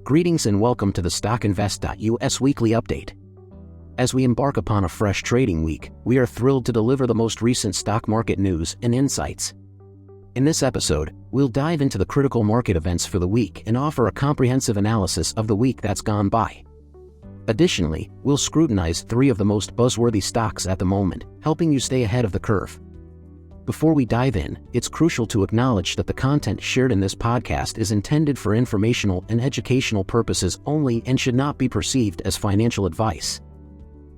Greetings and welcome to the StockInvest.us weekly update. As we embark upon a fresh trading week, we are thrilled to deliver the most recent stock market news and insights. In this episode, we'll dive into the critical market events for the week and offer a comprehensive analysis of the week that's gone by. Additionally, we'll scrutinize 3 of the most buzzworthy stocks at the moment, helping you stay ahead of the curve. Before we dive in, it's crucial to acknowledge that the content shared in this podcast is intended for informational and educational purposes only and should not be perceived as financial advice.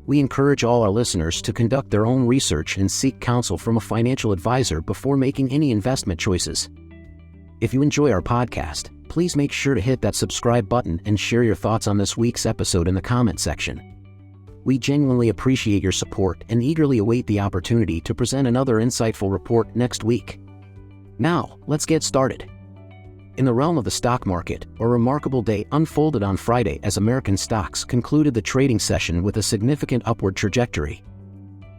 We encourage all our listeners to conduct their own research and seek counsel from a financial advisor before making any investment choices. If you enjoy our podcast, please make sure to hit that subscribe button and share your thoughts on this week's episode in the comment section. We genuinely appreciate your support and eagerly await the opportunity to present another insightful report next week. Now, let's get started. In the realm of the stock market, a remarkable day unfolded on Friday as American stocks concluded the trading session with a significant upward trajectory.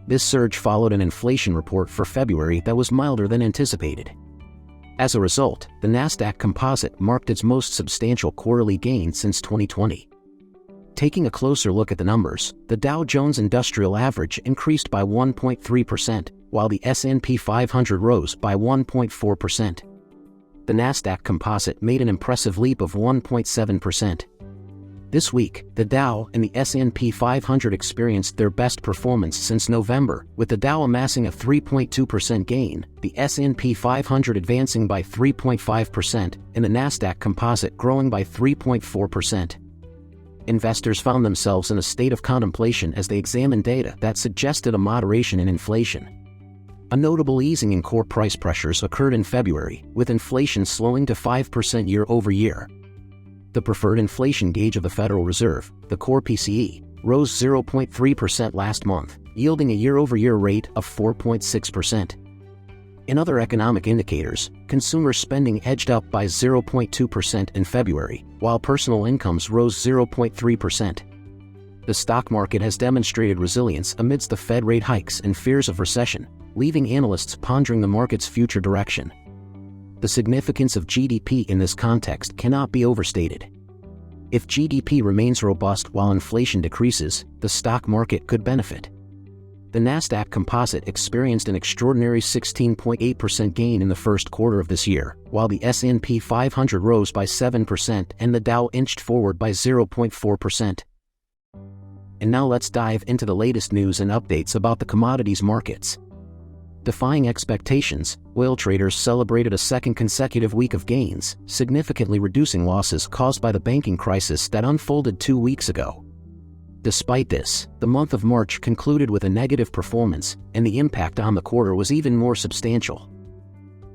This surge followed an inflation report for February that was milder than anticipated. As a result, the Nasdaq Composite marked its most substantial quarterly gain since 2020. Taking a closer look at the numbers, the Dow Jones Industrial Average increased by 1.3%, while the S&P 500 rose by 1.4%. The Nasdaq Composite made an impressive leap of 1.7%. This week, the Dow and the S&P 500 experienced their best performance since November, with the Dow amassing a 3.2% gain, the S&P 500 advancing by 3.5%, and the Nasdaq Composite growing by 3.4%. Investors found themselves in a state of contemplation as they examined data that suggested a moderation in inflation. A notable easing in core price pressures occurred in February, with inflation slowing to 5% year-over-year. The preferred inflation gauge of the Federal Reserve, the core PCE, rose 0.3% last month, yielding a year-over-year rate of 4.6%. In other economic indicators, consumer spending edged up by 0.2% in February, while personal incomes rose 0.3%. The stock market has demonstrated resilience amidst the Fed rate hikes and fears of recession, leaving analysts pondering the market's future direction. The significance of GDP in this context cannot be overstated. If GDP remains robust while inflation decreases, the stock market could benefit. The Nasdaq Composite experienced an extraordinary 16.8% gain in the first quarter of this year, while the S&P 500 rose by 7% and the Dow inched forward by 0.4%. And now let's dive into the latest news and updates about the commodities markets. Defying expectations, oil traders celebrated a second consecutive week of gains, significantly reducing losses caused by the banking crisis that unfolded 2 weeks ago. Despite this, the month of March concluded with a negative performance, and the impact on the quarter was even more substantial.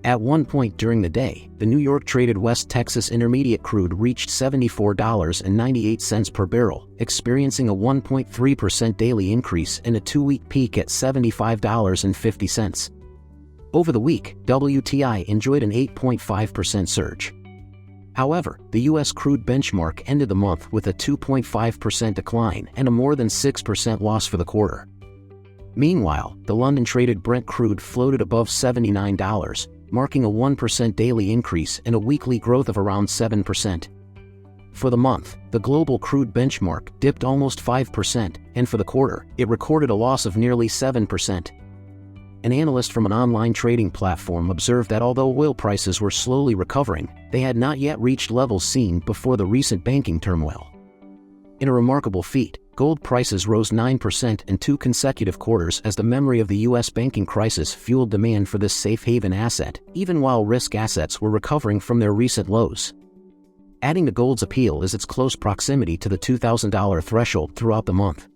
At one point during the day, the New York traded West Texas Intermediate crude reached $74.98 per barrel, experiencing a 1.3% daily increase and a 2-week peak at $75.50. Over the week, WTI enjoyed an 8.5% surge. However, the U.S. crude benchmark ended the month with a 2.5% decline and a more than 6% loss for the quarter. Meanwhile, the London-traded Brent crude floated above $79, marking a 1% daily increase and a weekly growth of around 7%. For the month, the global crude benchmark dipped almost 5%, and for the quarter, it recorded a loss of nearly 7%. An analyst from an online trading platform observed that although oil prices were slowly recovering, they had not yet reached levels seen before the recent banking turmoil. In a remarkable feat, gold prices rose 9% in 2 consecutive quarters as the memory of the U.S. banking crisis fueled demand for this safe haven asset, even while risk assets were recovering from their recent lows. Adding to gold's appeal is its close proximity to the $2,000 threshold throughout the month.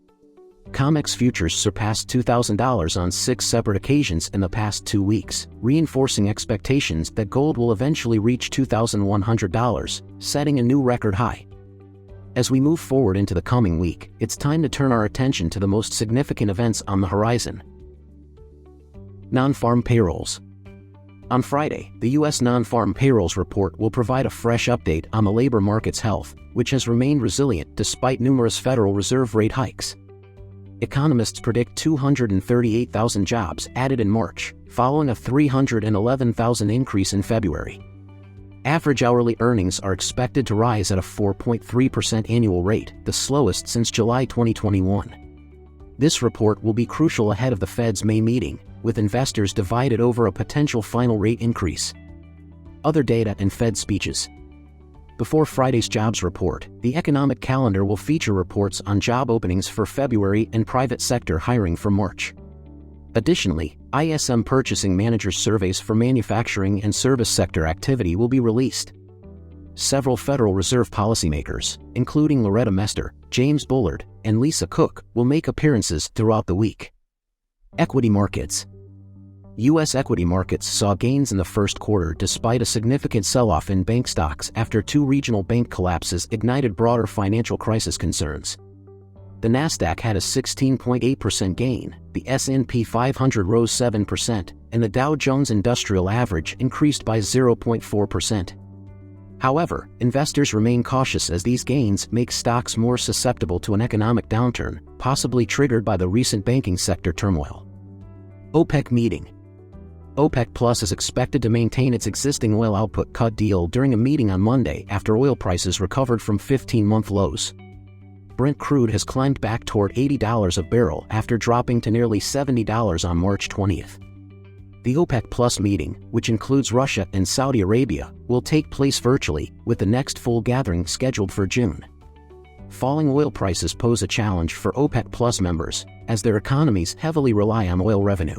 COMEX futures surpassed $2,000 on 6 separate occasions in the past 2 weeks, reinforcing expectations that gold will eventually reach $2,100, setting a new record high. As we move forward into the coming week, it's time to turn our attention to the most significant events on the horizon. Nonfarm Payrolls. On Friday, the U.S. Nonfarm Payrolls report will provide a fresh update on the labor market's health, which has remained resilient despite numerous Federal Reserve rate hikes. Economists predict 238,000 jobs added in March, following a 311,000 increase in February. Average hourly earnings are expected to rise at a 4.3% annual rate, the slowest since July 2021. This report will be crucial ahead of the Fed's May meeting, with investors divided over a potential final rate increase. Other data and Fed speeches. Before Friday's jobs report, the economic calendar will feature reports on job openings for February and private sector hiring for March. Additionally, ISM Purchasing Managers surveys for manufacturing and service sector activity will be released. Several Federal Reserve policymakers, including Loretta Mester, James Bullard, and Lisa Cook, will make appearances throughout the week. Equity markets. U.S. equity markets saw gains in the first quarter despite a significant sell-off in bank stocks after two regional bank collapses ignited broader financial crisis concerns. The Nasdaq had a 16.8% gain, the S&P 500 rose 7%, and the Dow Jones Industrial Average increased by 0.4%. However, investors remain cautious as these gains make stocks more susceptible to an economic downturn, possibly triggered by the recent banking sector turmoil. OPEC Meeting. OPEC Plus is expected to maintain its existing oil output cut deal during a meeting on Monday after oil prices recovered from 15-month lows. Brent crude has climbed back toward $80 a barrel after dropping to nearly $70 on March 20th. The OPEC Plus meeting, which includes Russia and Saudi Arabia, will take place virtually, with the next full gathering scheduled for June. Falling oil prices pose a challenge for OPEC Plus members, as their economies heavily rely on oil revenue.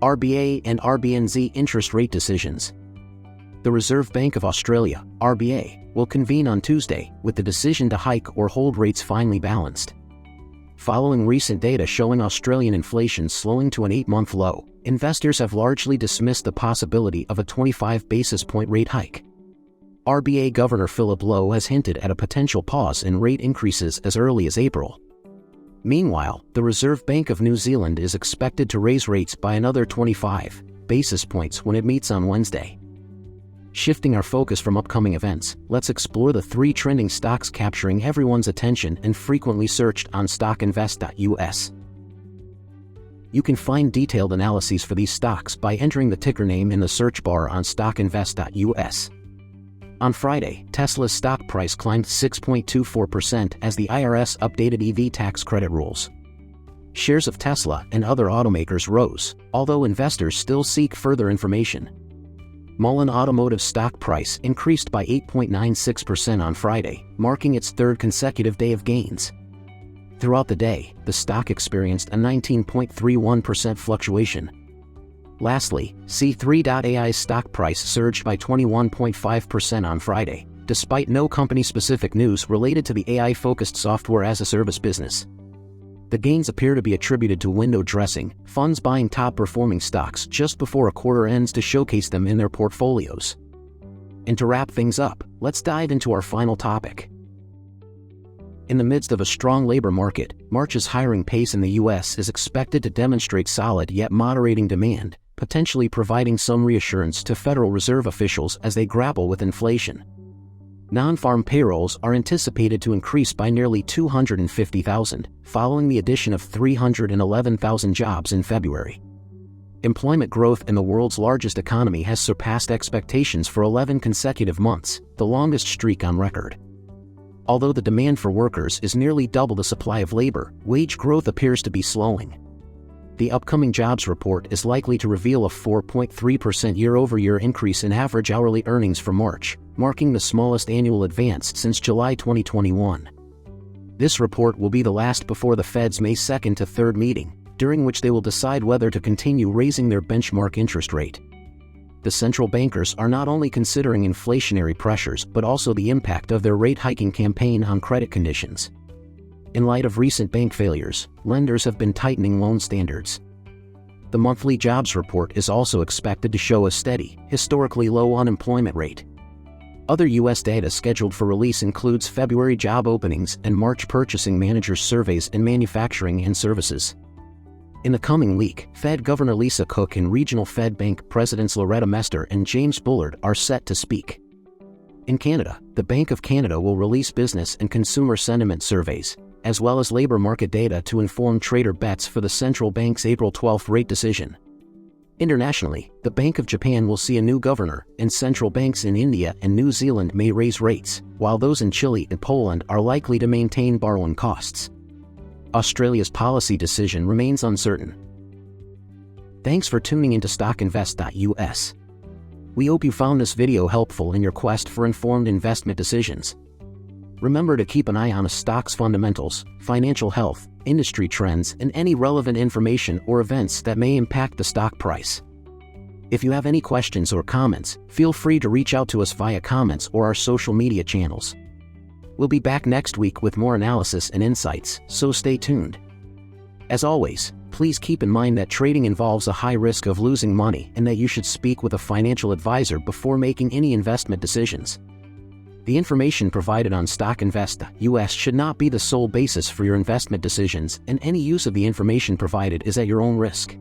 RBA and RBNZ interest rate decisions. The Reserve Bank of Australia, RBA, will convene on Tuesday, with the decision to hike or hold rates finely balanced. Following recent data showing Australian inflation slowing to an 8-month low, investors have largely dismissed the possibility of a 25 basis point rate hike. RBA Governor Philip Lowe has hinted at a potential pause in rate increases as early as April. Meanwhile, the Reserve Bank of New Zealand is expected to raise rates by another 25 basis points when it meets on Wednesday. Shifting our focus from upcoming events, let's explore the 3 trending stocks capturing everyone's attention and frequently searched on StockInvest.us. You can find detailed analyses for these stocks by entering the ticker name in the search bar on StockInvest.us. On Friday, Tesla's stock price climbed 6.24% as the IRS updated EV tax credit rules. Shares of Tesla and other automakers rose, although investors still seek further information. Mullen Automotive stock price increased by 8.96% on Friday, marking its 3rd consecutive day of gains. Throughout the day, the stock experienced a 19.31% fluctuation. Lastly, C3.ai's stock price surged by 21.5% on Friday, despite no company-specific news related to the AI-focused software-as-a-service business. The gains appear to be attributed to window dressing, funds buying top-performing stocks just before a quarter ends to showcase them in their portfolios. And to wrap things up, let's dive into our final topic. In the midst of a strong labor market, March's hiring pace in the U.S. is expected to demonstrate solid yet moderating demand, potentially providing some reassurance to Federal Reserve officials as they grapple with inflation. Nonfarm payrolls are anticipated to increase by nearly 250,000, following the addition of 311,000 jobs in February. Employment growth in the world's largest economy has surpassed expectations for 11 consecutive months, the longest streak on record. Although the demand for workers is nearly double the supply of labor, wage growth appears to be slowing. The upcoming jobs report is likely to reveal a 4.3% year-over-year increase in average hourly earnings for March, marking the smallest annual advance since July 2021. This report will be the last before the Fed's May 2nd to 3rd meeting, during which they will decide whether to continue raising their benchmark interest rate. The central bankers are not only considering inflationary pressures but also the impact of their rate-hiking campaign on credit conditions. In light of recent bank failures, lenders have been tightening loan standards. The monthly jobs report is also expected to show a steady, historically low unemployment rate. Other U.S. data scheduled for release includes February job openings and March purchasing managers surveys in manufacturing and services. In the coming week, Fed Governor Lisa Cook and regional Fed Bank Presidents Loretta Mester and James Bullard are set to speak. In Canada, the Bank of Canada will release business and consumer sentiment surveys, as well as labor market data to inform trader bets for the central bank's April 12 rate decision. Internationally, the Bank of Japan will see a new governor, and central banks in India and New Zealand may raise rates, while those in Chile and Poland are likely to maintain borrowing costs. Australia's policy decision remains uncertain. Thanks for tuning into StockInvest.us. We hope you found this video helpful in your quest for informed investment decisions. Remember to keep an eye on a stock's fundamentals, financial health, industry trends, and any relevant information or events that may impact the stock price. If you have any questions or comments, feel free to reach out to us via comments or our social media channels. We'll be back next week with more analysis and insights, so stay tuned. As always, please keep in mind that trading involves a high risk of losing money and that you should speak with a financial advisor before making any investment decisions. The information provided on StockInvest.us should not be the sole basis for your investment decisions, and any use of the information provided is at your own risk.